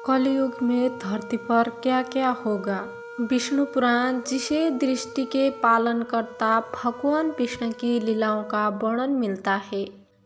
कलयुग में धरती पर क्या क्या होगा। विष्णु पुराण, जिसे दृष्टि के पालन करता भगवान विष्णु की लीलाओं का वर्णन मिलता है।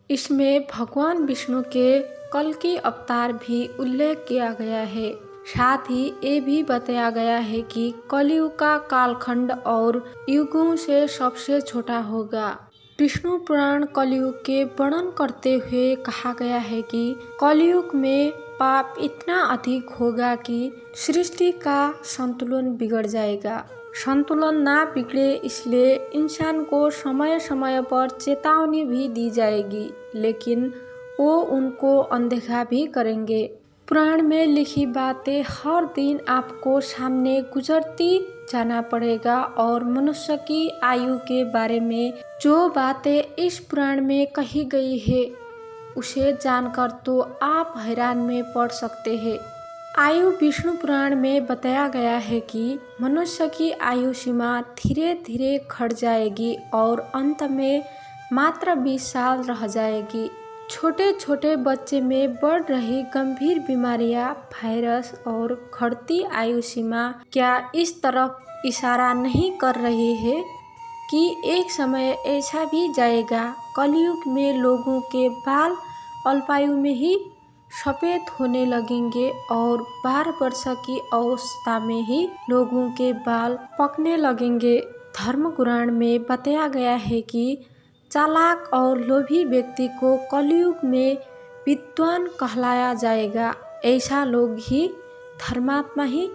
इसमें भगवान विष्णु के कल की अवतार भी उल्लेख किया गया है। साथ ही ये भी बताया गया है कि कलयुग का कालखंड और युगों से सबसे छोटा होगा। विष्णु पुराण कलयुग के वर्णन करते हुए कहा गया है कि कलयुग में पाप इतना अधिक होगा कि सृष्टि का संतुलन बिगड़ जाएगा। संतुलन ना बिगड़े इसलिए इंसान को समय समय पर चेतावनी भी दी जाएगी, लेकिन वो उनको अनदेखा भी करेंगे। पुराण में लिखी बातें हर दिन आपको सामने गुजरती जाना पड़ेगा और मनुष्य की आयु के बारे में जो बातें इस पुराण में कही गई है उसे जानकर तो आप हैरान में पड़ सकते हैं। आयु विष्णु पुराण में बताया गया है कि मनुष्य की आयु सीमा धीरे धीरे घट जाएगी और अंत में मात्र 20 साल रह जाएगी। छोटे छोटे बच्चे में बढ़ रही गंभीर बीमारियां, वायरस और घटती आयु सीमा क्या इस तरफ इशारा नहीं कर रही है कि एक समय ऐसा भी जाएगा कलयुग में लोगों के बाल अल्पायु में ही सफेद होने लगेंगे और 12 वर्ष की अवस्था में ही लोगों के बाल पकने लगेंगे। धर्म पुराण में बताया गया है कि चालाक और लोभी व्यक्ति को कलयुग में विद्वान कहलाया जाएगा। ऐसा लोग ही धर्मात्मा ही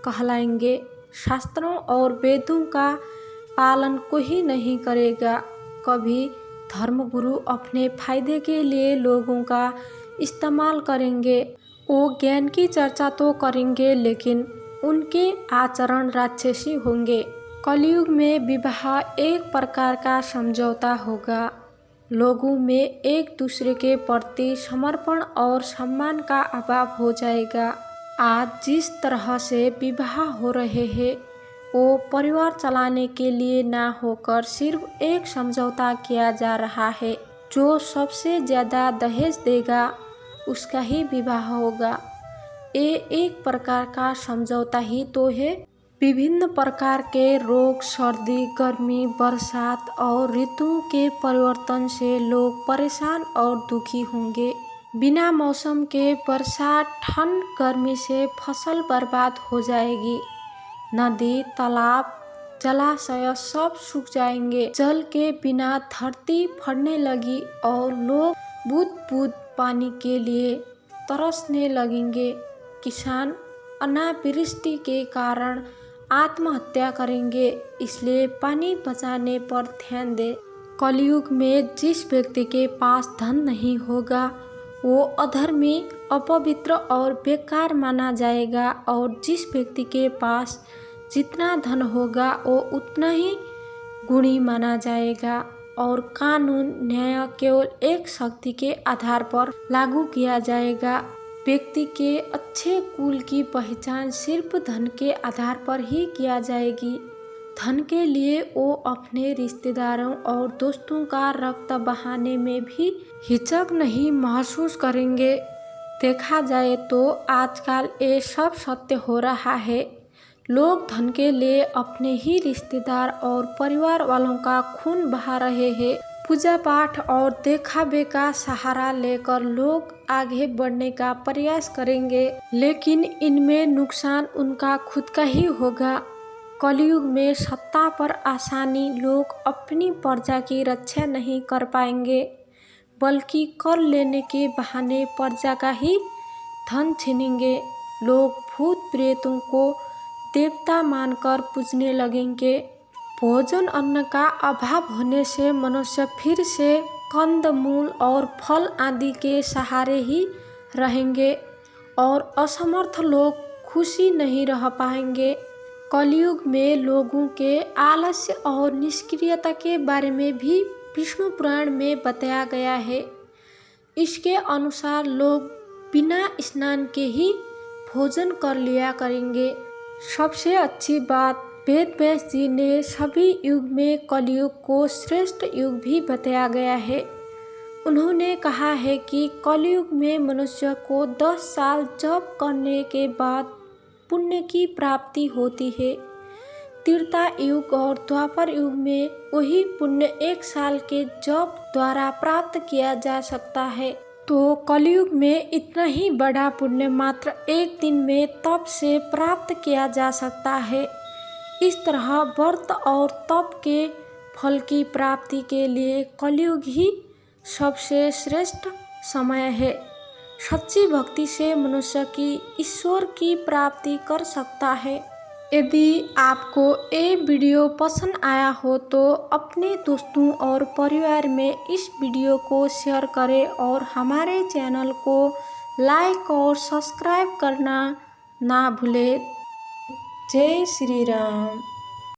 कहलाएंगे। शास्त्रों और वेदों का पालन कोई नहीं करेगा। कभी धर्मगुरु अपने फायदे के लिए लोगों का इस्तेमाल करेंगे। वो ज्ञान की चर्चा तो करेंगे, लेकिन उनके आचरण राक्षसी होंगे। कलयुग में विवाह एक प्रकार का समझौता होगा। लोगों में एक दूसरे के प्रति समर्पण और सम्मान का अभाव हो जाएगा। आज जिस तरह से विवाह हो रहे हैं वो परिवार चलाने के लिए ना होकर सिर्फ एक समझौता किया जा रहा है। जो सबसे ज्यादा दहेज देगा उसका ही विवाह होगा। ये एक प्रकार का समझौता ही तो है। विभिन्न प्रकार के रोग, सर्दी, गर्मी, बरसात और ऋतुओं के परिवर्तन से लोग परेशान और दुखी होंगे। बिना मौसम के बरसात, ठंड, गर्मी से फसल बर्बाद हो जाएगी। नदी, तालाब, जलाशय सब सूख जाएंगे। जल के बिना धरती फटने लगी और लोग बूंद बूंद पानी के लिए तरसने लगेंगे। किसान अनावृष्टि के कारण आत्महत्या करेंगे, इसलिए पानी बचाने पर ध्यान दें। कलयुग में जिस व्यक्ति के पास धन नहीं होगा वो अधर्मी, अपवित्र और बेकार माना जाएगा और जिस व्यक्ति के पास जितना धन होगा वो उतना ही गुणी माना जाएगा और कानून न्याय केवल एक शक्ति के आधार पर लागू किया जाएगा। व्यक्ति के अच्छे कुल की पहचान सिर्फ धन के आधार पर ही किया जाएगी। धन के लिए वो अपने रिश्तेदारों और दोस्तों का रक्त बहाने में भी हिचक नहीं महसूस करेंगे। देखा जाए तो आजकल ये सब सत्य हो रहा है। लोग धन के लिए अपने ही रिश्तेदार और परिवार वालों का खून बहा रहे हैं। पूजा पाठ और देखावे का सहारा लेकर लोग आगे बढ़ने का प्रयास करेंगे, लेकिन इनमें नुकसान उनका खुद का ही होगा। कलयुग में सत्ता पर आसानी लोग अपनी प्रजा की रक्षा नहीं कर पाएंगे, बल्कि कर लेने के बहाने प्रजा का ही धन छीनेंगे। लोग भूत प्रेतों को देवता मानकर पूजने लगेंगे। भोजन अन्न का अभाव होने से मनुष्य फिर से कंद मूल और फल आदि के सहारे ही रहेंगे और असमर्थ लोग खुशी नहीं रह पाएंगे। कलयुग में लोगों के आलस्य और निष्क्रियता के बारे में भी विष्णु पुराण में बताया गया है। इसके अनुसार लोग बिना स्नान के ही भोजन कर लिया करेंगे। सबसे अच्छी बात, वेद व्यास जी ने सभी युग में कलयुग को श्रेष्ठ युग भी बताया गया है। उन्होंने कहा है कि कलयुग में मनुष्य को 10 साल जप करने के बाद पुण्य की प्राप्ति होती है। त्रेता युग और द्वापर युग में वही पुण्य 1 साल के जप द्वारा प्राप्त किया जा सकता है। तो कलयुग में इतना ही बड़ा पुण्य मात्र 1 दिन में तप से प्राप्त किया जा सकता है। इस तरह व्रत और तप के फल की प्राप्ति के लिए कलयुग ही सबसे श्रेष्ठ समय है। सच्ची भक्ति से मनुष्य की ईश्वर की प्राप्ति कर सकता है। यदि आपको ये वीडियो पसंद आया हो तो अपने दोस्तों और परिवार में इस वीडियो को शेयर करें और हमारे चैनल को लाइक और सब्सक्राइब करना ना भूलें। जय श्री राम।